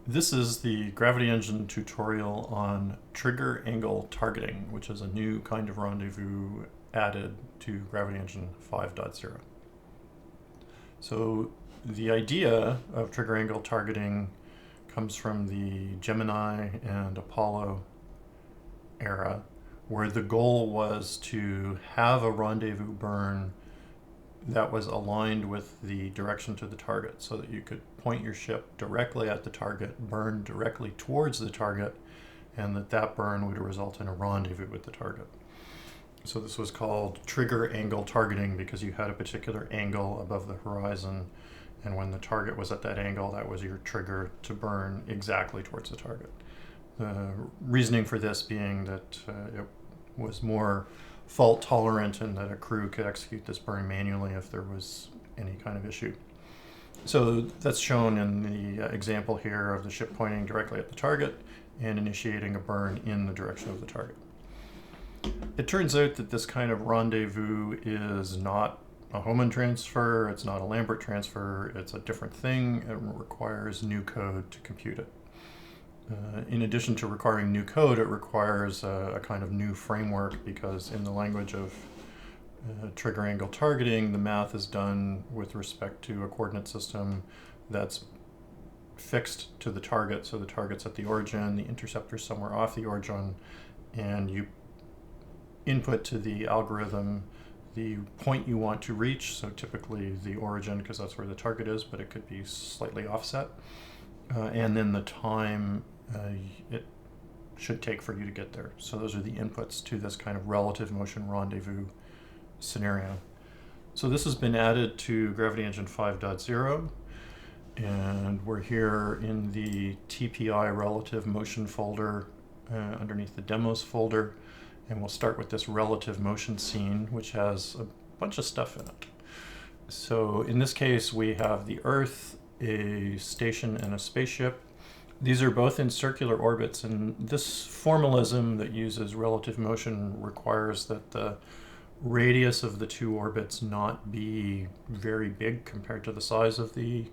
This is the Gravity Engine tutorial on trigger angle targeting, which is a new kind of rendezvous added to Gravity Engine 5.0. So the idea of trigger angle targeting comes from the Gemini and Apollo era, where the goal was to have a rendezvous burn that was aligned with the direction to the target so that you could point your ship directly at the target, burn directly towards the target, and that burn would result in a rendezvous with the target. So this was called trigger angle targeting because you had a particular angle above the horizon, and when the target was at that angle, that was your trigger to burn exactly towards the target. The reasoning for this being that it was more fault tolerant and that a crew could execute this burn manually if there was any kind of issue. So that's shown in the example here of the ship pointing directly at the target and initiating a burn in the direction of the target. It turns out that this kind of rendezvous is not a Hohmann transfer, it's not a Lambert transfer, it's a different thing. It requires new code to compute it. In addition to requiring new code, it requires a kind of new framework because in the language of trigger angle targeting, the math is done with respect to a coordinate system that's fixed to the target. So the target's at the origin, the interceptor's somewhere off the origin, and you input to the algorithm the point you want to reach, so typically the origin because that's where the target is, but it could be slightly offset, and then the time it should take for you to get there. So those are the inputs to this kind of relative motion rendezvous scenario. So this has been added to Gravity Engine 5.0, and we're here in the TPI relative motion folder underneath the demos folder, and we'll start with this relative motion scene, which has a bunch of stuff in it. So in this case, we have the Earth, a station, and a spaceship. These are both in circular orbits, and this formalism that uses relative motion requires that the radius of the two orbits not be very big compared to the size of the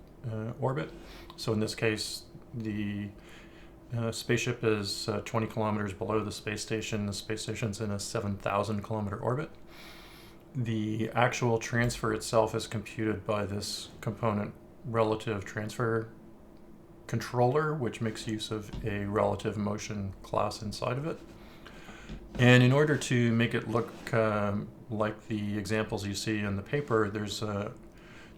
orbit. So in this case, the spaceship is 20 kilometers below the space station. The space station's in a 7,000 kilometer orbit. The actual transfer itself is computed by this component relative transfer controller, which makes use of a relative motion class inside of it. And in order to make it look like the examples you see in the paper, there's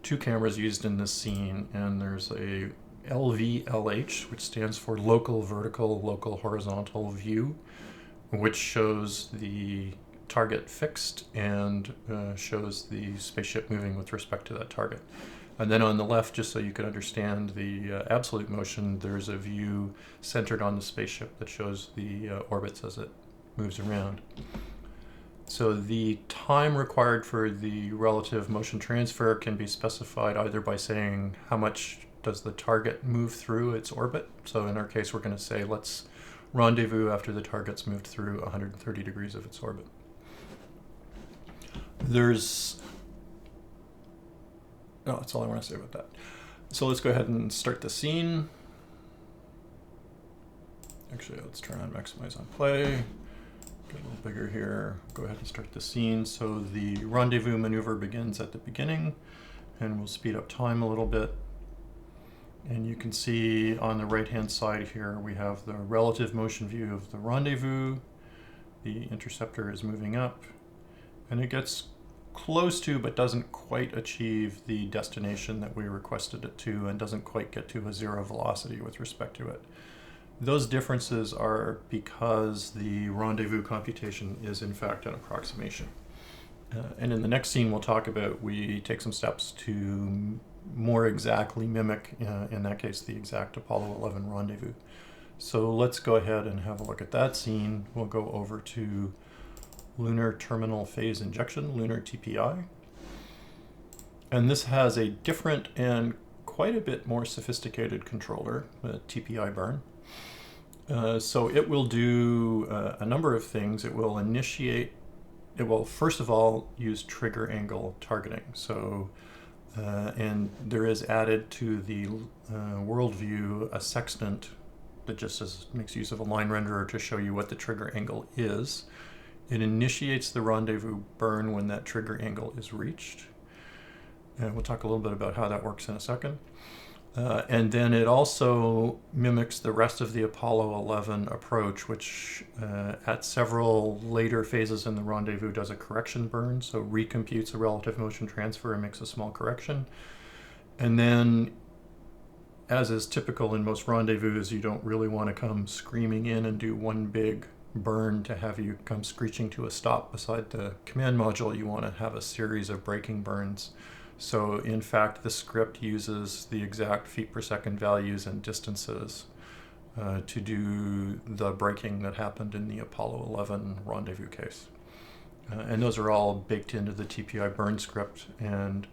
two cameras used in this scene, and there's a LVLH, which stands for local vertical, local horizontal view, which shows the target fixed and shows the spaceship moving with respect to that target. And then on the left, just so you can understand the absolute motion, there's a view centered on the spaceship that shows the orbits as it moves around. So the time required for the relative motion transfer can be specified either by saying how much does the target move through its orbit. So in our case, we're going to say let's rendezvous after the target's moved through 130 degrees of its orbit. That's all I want to say about that. So let's go ahead and start the scene. Actually, let's turn on maximize on play. Get a little bigger here. Go ahead and start the scene. So the rendezvous maneuver begins at the beginning, and we'll speed up time a little bit. And you can see on the right-hand side here, we have the relative motion view of the rendezvous. The interceptor is moving up, and it gets close to, but doesn't quite achieve the destination that we requested it to, and doesn't quite get to a zero velocity with respect to it. Those differences are because the rendezvous computation is in fact an approximation. And in the next scene we'll talk about, we take some steps to more exactly mimic, in that case, the exact Apollo 11 rendezvous. So let's go ahead and have a look at that scene. We'll go over to Lunar Terminal Phase Injection, Lunar TPI. And this has a different and quite a bit more sophisticated controller, a TPI burn. So it will do a number of things. It will first of all use trigger angle targeting. So And there is added to the worldview a sextant that just makes use of a line renderer to show you what the trigger angle is. It initiates the rendezvous burn when that trigger angle is reached. And we'll talk a little bit about how that works in a second. And then it also mimics the rest of the Apollo 11 approach, which at several later phases in the rendezvous does a correction burn, so recomputes a relative motion transfer and makes a small correction. And then, as is typical in most rendezvous, you don't really want to come screaming in and do one big burn to have you come screeching to a stop beside the command module. You want to have a series of braking burns. So in fact, the script uses the exact feet per second values and distances to do the braking that happened in the Apollo 11 rendezvous case. And those are all baked into the TPI burn script and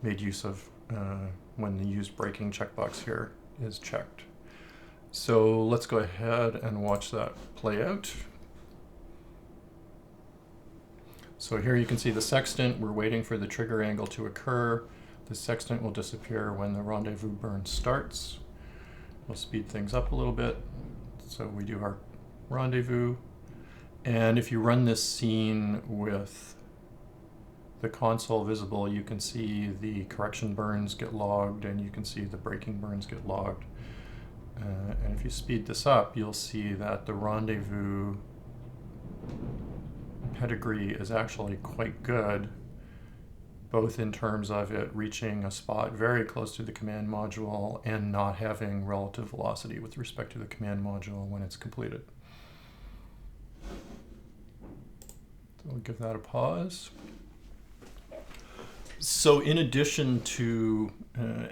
made use of when the use braking checkbox here is checked. So let's go ahead and watch that play out. So here you can see the sextant. We're waiting for the trigger angle to occur. The sextant will disappear when the rendezvous burn starts. We'll speed things up a little bit. So we do our rendezvous. And if you run this scene with the console visible, you can see the correction burns get logged and you can see the braking burns get logged. And if you speed this up, you'll see that the rendezvous pedigree is actually quite good, both in terms of it reaching a spot very close to the command module and not having relative velocity with respect to the command module when it's completed. So we'll give that a pause. So in addition to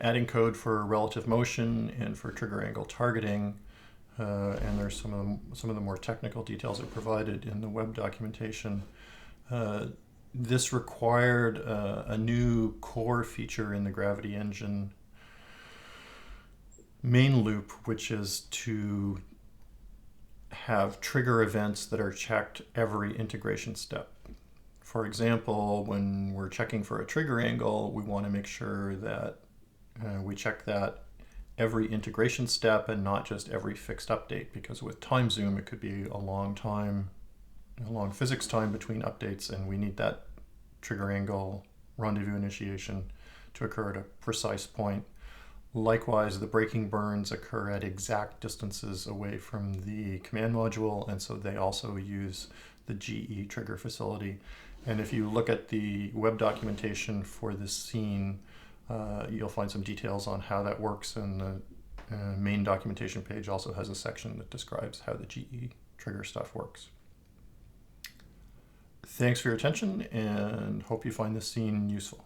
adding code for relative motion and for trigger angle targeting, and there's some of the more technical details that are provided in the web documentation, this required a new core feature in the Gravity Engine main loop, which is to have trigger events that are checked every integration step. For example, when we're checking for a trigger angle, we want to make sure that we check that every integration step and not just every fixed update, because with time zoom, it could be a long physics time between updates, and we need that trigger angle rendezvous initiation to occur at a precise point. Likewise, the braking burns occur at exact distances away from the command module, and so they also use the GE trigger facility. And if you look at the web documentation for this scene, you'll find some details on how that works, and the main documentation page also has a section that describes how the GE trigger stuff works. Thanks for your attention, and hope you find this scene useful.